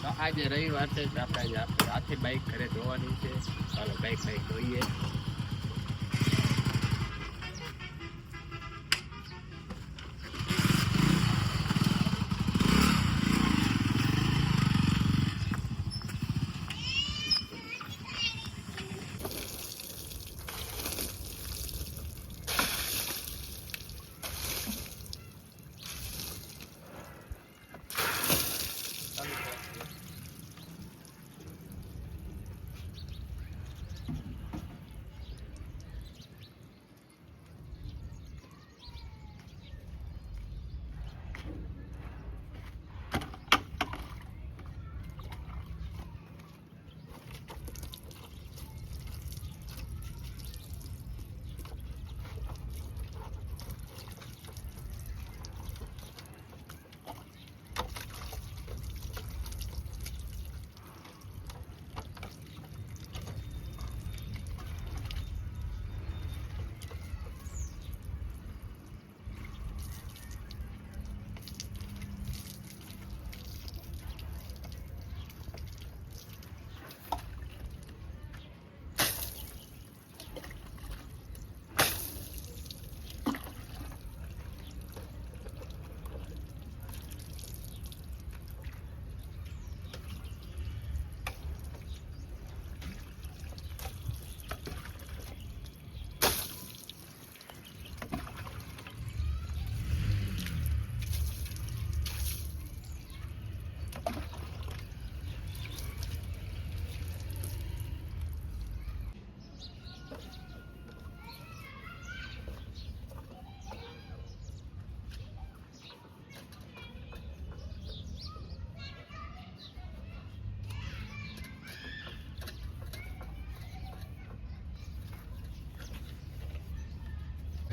આજે રવિવાર છે તો આપણે આથી બાઈક ઘરે ધોવાની છે. ચાલો બાઈક ધોઈએ.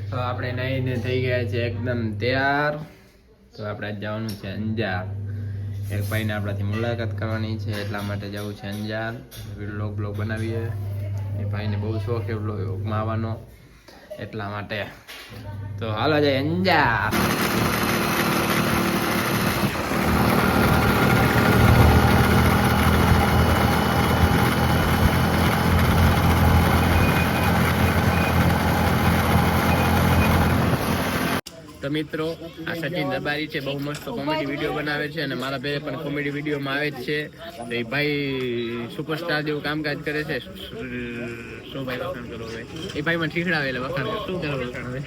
તો આપણે નાઈને થઈ ગયા છે એકદમ તૈયાર. તો આપણે જવાનું છે અંજાર. એક ભાઈને આપણાથી મુલાકાત કરવાની છે, એટલા માટે જવું છે અંજાર. બ્લોગ બનાવીએ. એ ભાઈને બહુ શોખ એ બ્લોગમાં આવવાનો, એટલા માટે. તો હાલો જાય અંજાર. તો મિત્રો, આ સચિન દબારી છે, બહુ મસ્ત કોમેડી વિડીયો બનાવે છે અને મારા ભાઈ પણ કોમેડી વિડીયોમાં આવે જ છે. તો એ ભાઈ સુપરસ્ટાર જેવું કામકાજ કરે છે. શું ભાઈ વખાણ કરો હવે? એ ભાઈ મને શીખડાવે એટલે વખાણ કરો. શું કરો વખાણ હવે?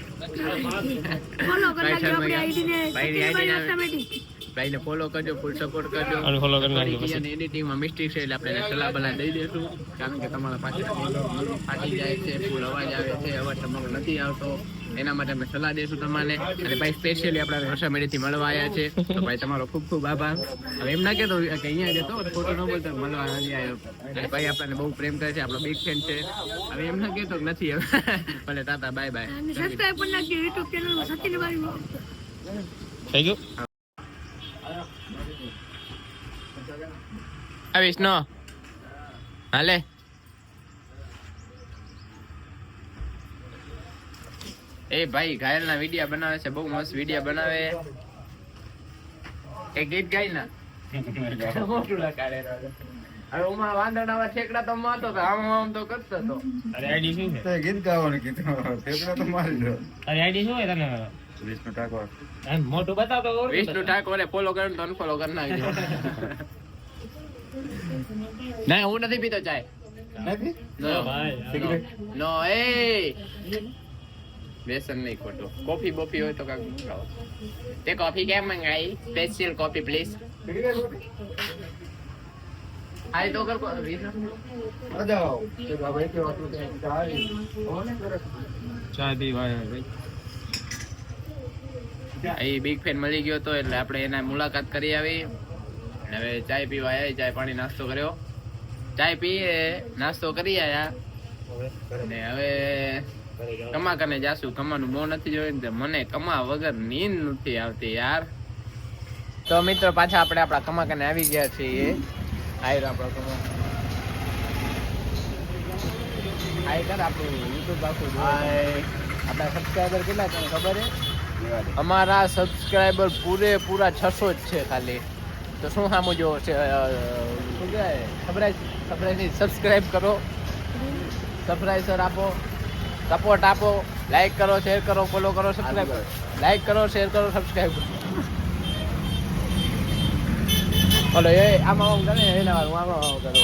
ભાઈને ફોલો કરજો, ફૂલ સપોર્ટ કરજો. એડિટિંગમાં મિસ્ટેક છે એટલે આપણે સલાહ બલા દઈ દઈશું, કારણ કે તમારા પાસે ફાટી જાય છે, ફૂલ અવાજ આવે છે, અવાજ તમારો નથી આવતો, એના માટે અમે સલાહ દઈશું તમને. અને ભાઈ સ્પેશિયલી આપણે રસામેડીથી મળવા આવ્યા છે, તો ભાઈ તમારો ખૂબ ખૂબ આભાર. હવે એમ ના કહેતો કે અહીંયા જતો ફોટો ન બોલતો મળવા નથી આવ્યો. અને ભાઈ આપણને બહુ પ્રેમ કરે છે, આપણો બિગ ફેન છે. હવે એમ ના કહેતો નથી હવે. ભલે તાતા, બાય બાય. સબસ્ક્રાઇબ કરી નાખજો YouTube ચેનલ સચિન દબારી. થઈ ગયું. વિષ્ણુ હાલે. એ ભાઈ ઘાયલ ના વિડિયા બનાવે છે, બહુ મસ્ત વિડિયા બનાવે. એ ગીત ગાય ના મોટું લગાડે. હવે ઉમા વાંદરડાવા ઠેકડા તો મારતો તો આમ તો કરતો તો. અરે આઈડી શું છે? ગીત ગાવાનું કીધું, ઠેકડા તો મારી દો. અરે આઈડી શું છે તને? વિષ્ણુ ઠાકોર. મોટું બતાવ તો. વિષ્ણુ ઠાકોરે ફોલો કર્યો તો અનફોલો કરી નાખજો. ના હું નથી પીતો ચાય. નથી? નો એ વ્યસન નહીં ખોટું. કોફી બોફી હોય તો કાંક મંગાવો. તે કોફી કેમ મંગાવી? Special coffee please. આય તો કર ચા પીવા એ બિગ ફેન મળી ગયો હતો એટલે આપણે એના મુલાકાત કરી આવી. હવે ચાય પીવા આવ્યા, ચાય પાણી નાસ્તો કર્યો. ચાય પીએ નાસ્તો કરી આવ્યા ને હવે કમા કને જાશું. કમાનું મોં નથી જોયું ને મને કમા વગર નીંદ નથી આવતી યાર. તો મિત્રો પાછા આપણે આપણા કમા કને આવી ગયા છીએ. આયર આપણો કમા આય કર આપણું યુટ્યુબ આખું આપણા સબસ્ક્રાઈબર કેટલા છે ખબર છે? અમારા સબસ્ક્રાઈબર પૂરેપૂરા 600 જ છે ખાલી. તો શું સામું જો શું કહેવાય સબસ્ક્રાઈબ કરો, સબસ્ક્રાઈબર આપો, સપોર્ટ આપો, લાઈક કરો, શેર કરો, ફોલો કરો, સબસ્ક્રાઈબ કરો, લાઈક કરો, શેર કરો, સબસ્ક્રાઈબ કરો. બોલો એ આમાં આમ કરે એના હું આમાં આમ કરું.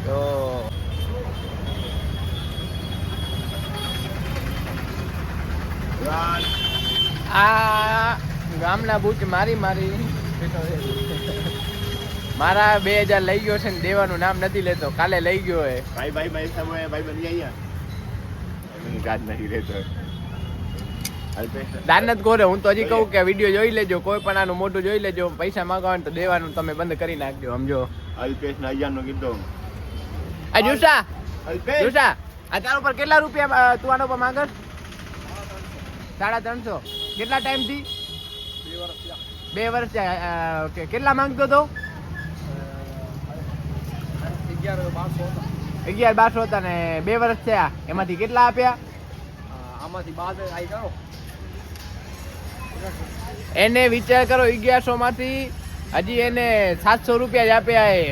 તો આ ગામના બુચ મારી મારા 2000 લઈ ગયો છે ને દેવાનું નામ નથી લેતો. કાલે લઈ ગયો હે ભાઈ સમય ભાઈ બની ગયા ગાદ નહીં રહેતો. દાનત કોરે હું તો હજી કહું કે વિડીયો જોઈ લેજો, કોઈ પણ આનું મોટું જોઈ લેજો. પૈસા માંગવા તો દેવાનું તમે બંધ કરી નાખજો, સમજો. અલ્પેશ ના 1000 નો કીધો. આ જુસા અલ્પેશ આ તારા ઉપર કેટલા રૂપિયા તું આનો પર માંગસ? 350. કેટલા ટાઈમ થી? 2 વર્ષ થયા. ઓકે, કેટલા માંગતો તો? 11,1200 હતા ને 2 વર્ષ થયા. એમાંથી કેટલા આપ્યા? આમાંથી બાદ આવી ગયો. એને વિચાર કરો, 1100 માંથી હજી એને 700 રૂપિયા જ આપ્યા. એ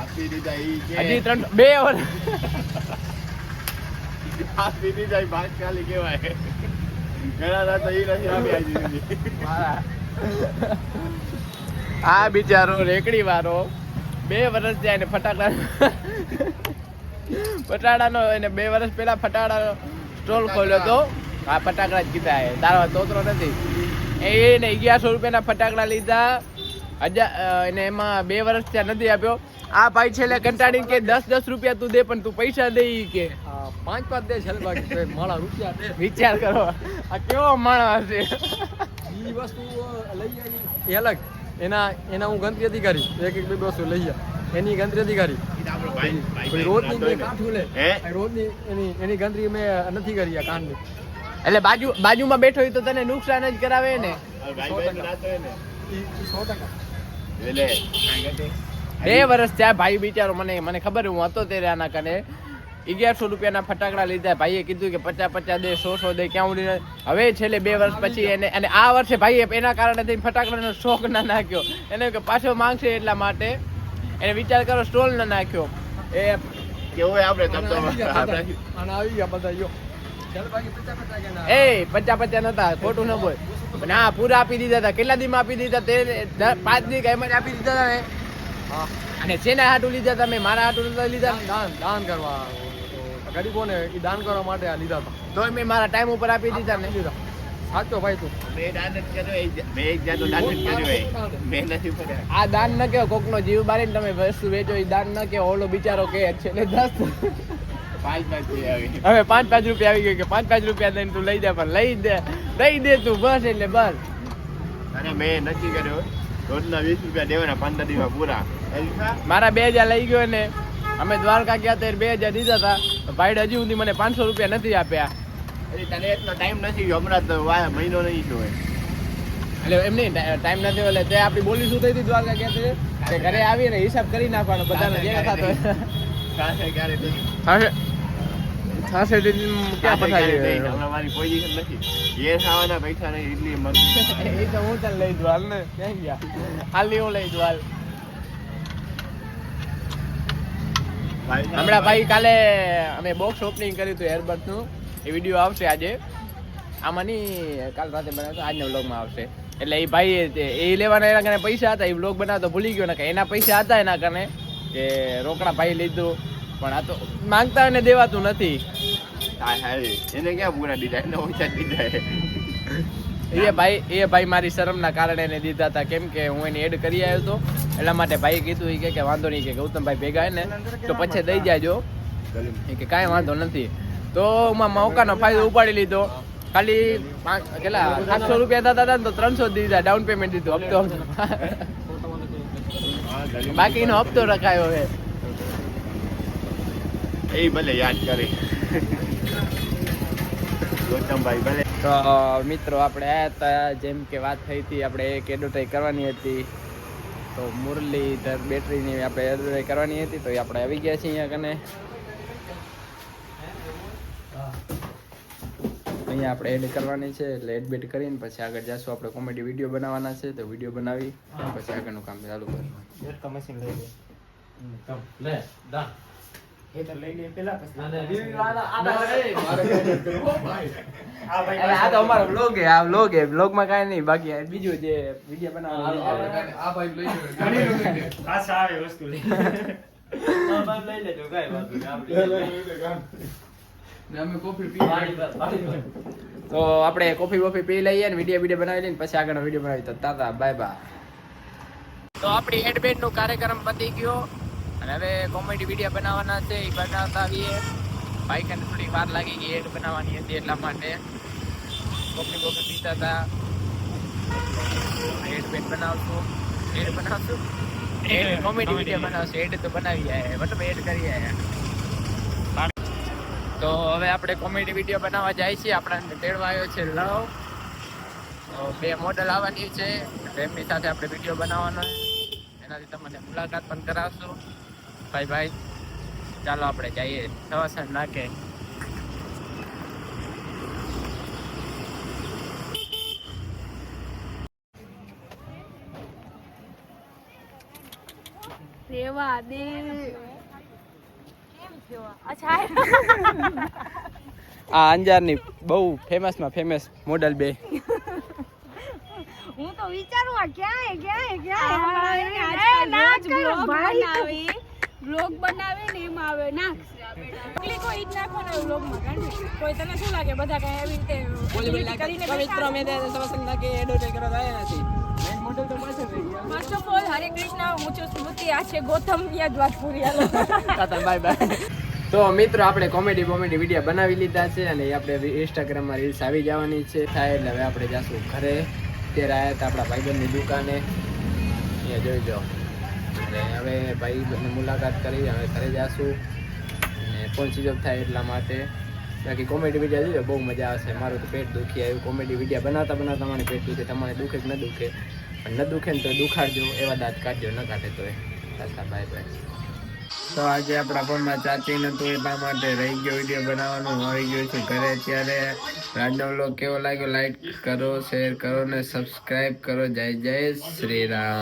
આપી દીધા હજી 2 વર્ષ આપી દીધા. ભાગ ખાલી કેવાય ઘણા તો એ નથી આપ્યા. આ બિચારો રેકડી વાળો 2 વર્ષ જાય ને ફટાકડાનો એને 2 વર્ષ પહેલા ફટાકડાનો સ્ટોલ ખોલ્યો તો. આ ફટાકડા જ કીધા એ તારો તોતરો નથી. એને 1100 રૂપિયાના ફટાકડા લીધા. એને એમાં 2 વર્ષ ત્યાં નથી આપ્યો. આ ભાઈ છેલ્લે કંટાળીને કે 10 રૂપિયા તું દે, પણ તું પૈસા દે કે 5 દે છેલ્લે બાકી મારા રૂપિયા દે. વિચાર કરો આ કેવો માણસ છે. ઈ વસ્તુ લઈ આવી એ અલગ. એના હું ગણતરી અધિકારી એક વસ્તુ લઈ જાય એની ગણતરી અધિકારી. રોજની બે કાઠું લે રોજની એની ગણતરી મેં નથી કરી આ કાંડની. એટલે બાજુમાં બેઠો હોય તો તને નુકસાન જ કરાવે ને. 2 વર્ષ થયા ભાઈ બિચારો. મને ખબર હું હતો ત્યારે આના કને 1100 રૂપિયાના ફટાકડા લીધા. ભાઈએ કીધું કે 50 દે, 100 દે, ક્યાં ઉડી. હવે છેલ્લે 2 વર્ષ પછી એને અને આ વર્ષે ભાઈએ એના કારણે ફટાકડાનો શોખ ના નાખ્યો. એને કે પાછો માંગશે એટલા માટે એને વિચાર કરો સ્ટોલ ના નાખ્યો. એ કેવું આપણે આવી ગયા બધા જો. એ 50 નતા, ખોટું ન બોલ. ના પૂરા આપી દીધા હતા. કેટલા દીમાં આપી દીધા? 5 દી એમ જ આપી દીધા હતા ને. અને શેના હાટું લીધા હતા? મેં મારા હાટું નતા લીધા. દાન કરવા ગરીબોને એ દાન કરવા માટે આ લીધા હતા. તોય મેં મારા ટાઈમ ઉપર આપી દીધા ને. સાચો ભાઈ તું. આ દાન ન કેવો, કોકનો જીવ બારીને તમે વસ્તુ વેચો એ દાન ન કેવો. ઓલો બિચારો કે છે એટલે 10 હવે 5 રૂપિયા આવી ગયો કે 5 રૂપિયા દઈને તું લઈ જા. પણ લઈ દે તું બસ, એટલે બસ. અને મેં નક્કી કર્યો રોજના 20 રૂપિયા દેવાના 15 દિવસ પૂરા. મારા 2000 લઈ ગયો ને. અમે દ્વારકા ગયા ત્યારે 2000 દીધા હતા. ભાઈ હજી સુધી મને 500 રૂપિયા નથી આપ્યા. તને એટલો ટાઈમ નથી. હમણાં તો મહિનો નહીં થયો. એટલે એમ નહીં ટાઈમ નથી. એટલે તે આપણી બોલી શું થઈ હતી દ્વારકા ગયા તે ઘરે આવીને હિસાબ કરી નાખવાનો બધાને જે થતો થશે ક્યાં પથારી. મારી પોઝિશન નથી. એ ખાવાના પૈસા નહીં એટલી મન. એ તો હું તને લઈ જવાલ ને. ક્યાં ગયા? હાલી હું લઈ જવાલ. હમણાં ભાઈ કાલે અમે બોક્સ ઓપનિંગ કર્યું હતું એરબડ્સનું. એ વિડીયો આવશે આજે. આમાં નહીં કાલ રાતે બનાવતો, આજના વ્લોગમાં આવશે. એટલે એ ભાઈ એ લેવાના એના કારણે પૈસા હતા. એ વ્લોગ બનાવતો ભૂલી ગયો ને કે એના પૈસા હતા એના કારણે કે રોકડા ભાઈ લીધું. પણ આ તો માંગતા હોય ને દેવાતું નથી. એને ક્યાં પૂરા દીધા? એને ઓછા દીધા. એ ભાઈ મારી શરમના કારણે એને દીધા હતા. કેમ કે હું એને એડ કરી આવ્યો હતો એટલા માટે. ભાઈએ કીધું કે વાંધો નહીં, કે ગૌતમભાઈ ભેગા ને તો પછી દઈ જાજો. કે કાંઈ વાંધો નથી. તો મોકાનો ફાયદો ઉપાડી લીધો. ખાલી કેટલા 700 રૂપિયા થતા હતા ને તો 300 દીધા. ડાઉન પેમેન્ટ દીધું. હપ્તો બાકીનો હપ્તો રખાયો છે. એ ભલે યાદ કરી ગૌતમભાઈ ભલે. તો મિત્રો આપણે આવ્યા હતા, જેમ કે વાત થઈ હતી આપણે એક એડવર્ટાઈઝ કરવાની હતી. તો મુરલીધર બેટરીની આપણે એડવર્ટાઈઝ કરવાની હતી. તો એ આપણે આવી ગયા છીએ અહીંયા કને. અહીંયા આપણે એડ કરવાની છે એટલે એડ બેડ કરીને પછી આગળ જઈશું. આપણે કોમેડી વિડીયો બનાવવાના છે તો વિડીયો બનાવી પછી આગળનું કામ ચાલુ કરવાનું. આ તો અમારો વ્લોગ હે. આ વ્લોગ હે, વ્લોગમાં કાંઈ નહીં, બાકી બીજું જે વિડીયો બનાવવાનું આ ભાઈ લઈ અમે કોફી પી તો આપણે કોફી વોફી પી લઈએ ને વિડીયો બનાવી લઈએ ને પછી આગળનો વિડીયો બનાવી. તો તાતા બાય બાય. તો આપણી હેડબેન્ડ નો કાર્યક્રમ પતી ગયો અને હવે કોમેડી વિડીયો બનાવવાના છે. એ બનાવતા આવીએ. બાઈકને થોડી વાર લાગી ગઈ હેડ બનાવવાની હતી એટલા માટે કોફી પીતા હતા. હેડબેન્ડ બનાવશું, કોમેડી વિડીયો બનાવશું. હેડ તો બનાવી જાય, મતલબ એડ કરી જાય. તો હવે આપણે કોમેડી વિડીયો બનાવવા જાય છીએ. આપણા તેડવા આવ્યો છે લવ. તો 2 મોડલ આવવાની છે, એમની સાથે આપણે વિડીયો બનાવવાનો. એનાથી તમને મુલાકાત પણ કરાવશું. ભાઈ ચાલો આપણે જઈએ સવાસણ નાખે. રેવા દે. અચ્છા આ અંજારની બહુ ફેમસમાં ફેમસ મોડલ 2. હું તો વિચારું આ ક્યાં બ્લોગ બનાવે ને એમાં આવે નાખ કોઈ જ નાખો ને બ્લોગમાં કાઢી. કોઈ તને શું લાગે બધા કઈ આવી રીતે પવિત્ર મે સવસંગ નાખે એડવર્ટાઇઝ કરવા ગયા નથી. મેઇન મોડલ તો પાછળ રહી ગયા. ફર્સ્ટ ઓફ ઓલ હરે કૃષ્ણ ઊંચો સ્મૃતિ આ છે ગૌતમ યાદવાટપુરી. હાલો તાતા બાય બાય. તો મિત્રો આપણે કોમેડી વિડીયો બનાવી લીધા છે અને આપણે ઇન્સ્ટાગ્રામમાં રીલ્સ આવી જવાની છે થાય એટલે હવે આપણે જાશું ઘરે. અત્યારે આવ્યા હતા આપણા ભાઈબંધની દુકાને, અહીંયા જોઈ જાઓ. એટલે હવે ભાઈબંધની મુલાકાત કરી હવે ઘરે જાશું અને પહોંચી જપ થાય એટલા માટે. બાકી કોમેડી વિડીયો જોયો બહુ મજા આવશે. મારું તો પેટ દુખી આવ્યું કોમેડી વિડીયો બનાવતા મને પેટ દુખે. તમારે દુખે કે ન દુખે, પણ ન દુખે ને તો દુખાડજો, એવા દાંત કાઢજો, ન કાઢે તો બાય બાય. તો આજે આપણા ફોનમાં ચાર્જિંગ નતું એટલા માટે રહી ગયો વિડીયો બનાવવાનું. આવી ગયો છું ઘરે અત્યારે. આજનો વ્લોગ કેવો લાગ્યો લાઈક કરો, શેર કરો ને સબસ્ક્રાઈબ કરો. જય શ્રી રામ.